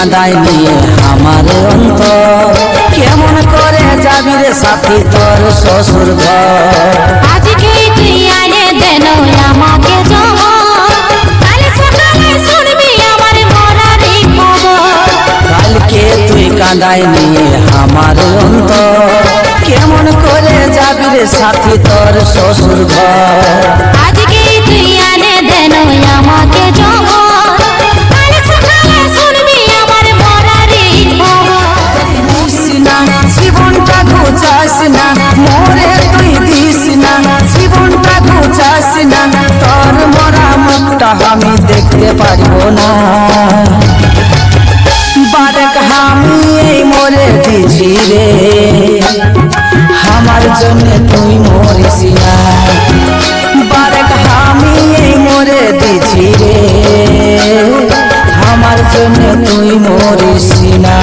কাঁদায় নিয়ে আমার অন্তর কেমন করে যাবি রে সাথী তোর শ্বশুর ঘর আজকে তুই আনে দেন আমাকে কাল সকালে শুনবি আমার মরারি খবর কালকে তুই কাঁদায় নিয়ে আমার অন্তর কেমন করে যাবি রে সাথী তোর শ্বশুর ঘর আজকে তুই আনে দেন আমাকে কাল সকালে শুনবি আমার মরারি খবর জীবনটা ঘুচাস না মোরে তুই দিস না জীবনটা ঘুচাস না তোর মরা মুখটা আমি দেখতে পারবো না বারেক আমি এই মরে দিছি রে আমার জন্য তুই মরিস না বারেক আমি এই মরে দিছি রে আমার জন্য তুই মরিস না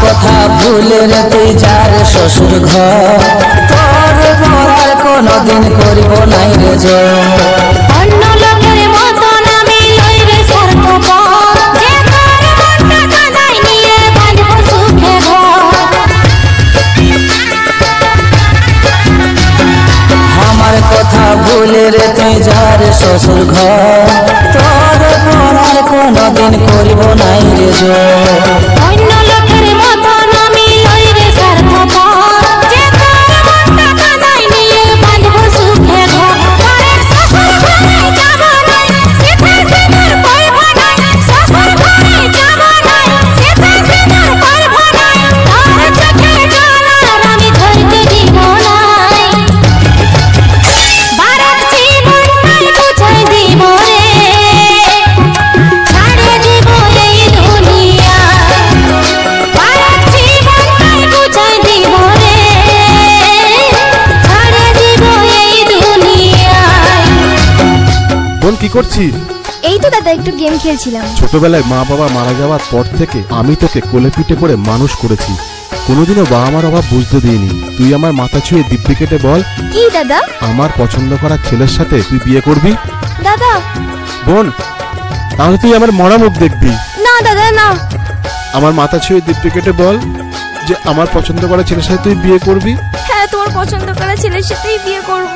কথা ভুলে রে তুই যার শ্বশুর ঘর তোর মরার কোনদিন করিব নাই রে অন্য লোকের মতন আমি লই রে স্বার্থপর যে তোর মনটা কাঁদায় নিয়ে বাঁধব সুখে ঘর আমার কথা ভুলে রে তুই যার শ্বশুর ঘর তোর মরার কোনদিন করিব নাই রে অন্য লোকের মতন আমি লই রে স্বার্থপর যে তোর মনটা কাঁদায় নিয়ে বাঁধব সুখে ঘর শ্বশুর ঘরে যাব নাই সেটা সেটার করব নাই শ্বশুর ঘরে যাব নাই সেটা সেটার করব নাই তোর চোখে জল আর আমি ধরতে দিব নাই বারেক জীবনটাই বুঝাই দিব রে ছাড়ে দিব এই দুনিয়া বারেক জীবনটাই বুঝাই দিব রে ছাড়ে দিব এই দুনিয়া বোন কি করছিস? এই তো দাদা একটু গেম খেলছিলাম। ছোটবেলায় মা বাবা মারা যাওয়ার পর থেকে আমি তোকে কোলে পিঠে করে মানুষ করেছি, কোনোদিনও বাবা মার অভাব বুঝতে দিইনি। তুই আমার মাথা ছুঁয়ে দিব্যি কেটে বল, কি দাদা? আমার পছন্দ করা ছেলের সাথে তুই বিয়ে করবি? দাদা বোন, তাহলে তুই আমার মরা মুখ দেখবি। না দাদা না। আমার মাথা ছুঁয়ে দিব্যি কেটে বল যে আমার পছন্দ করা ছেলের সাথে তুই বিয়ে করবি। হ্যাঁ, তোমার পছন্দ করা ছেলের সাথেই বিয়ে করব।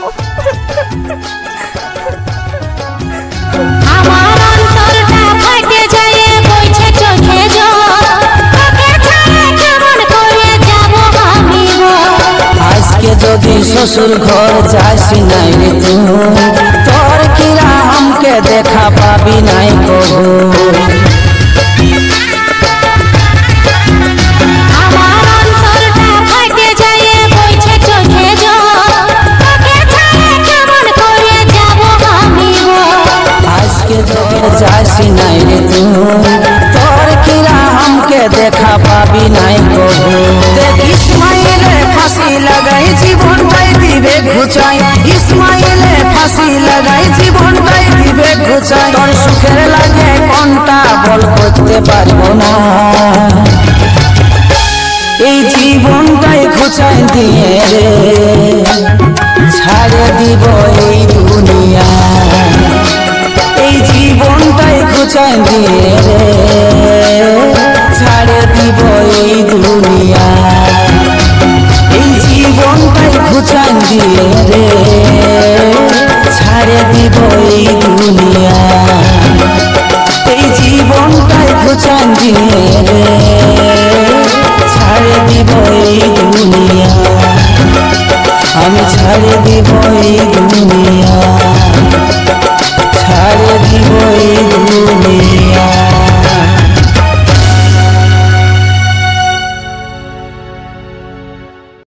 আমার অন্তরটা ফাটে যায় বইছে চোখে জল তোকে ছাড়া কেমন করে যাব আমি আজকে যদি শ্বশুর ঘর যাস নাই রে তুই তোর কিরা हमके দেখা পাবি নাই কবু আমার অন্তরটা ফাটে যায় বইছে চোখে জল তোকে ছাড়া কেমন করে যাব আমি আজকে যদি যাস নাই রে তুই তোর কিরা हमके দেখা পাবি নাই কবু দেখ ইসমাইলে ফাঁসি লাগাই জীবনটাই দিবে ঘুচাই ইসমাইলে ফাঁসি লাগাই জীবনটাই দিবে ঘুচাই তোর সুখের লাগে কোনটা বল করতে পারবো না এই জীবনটাই ঘুচাই দিয়ে রে ছাড়ে দিব এই দুনিয়া এই জীবনটাই ঘুচাই দিয়ে রে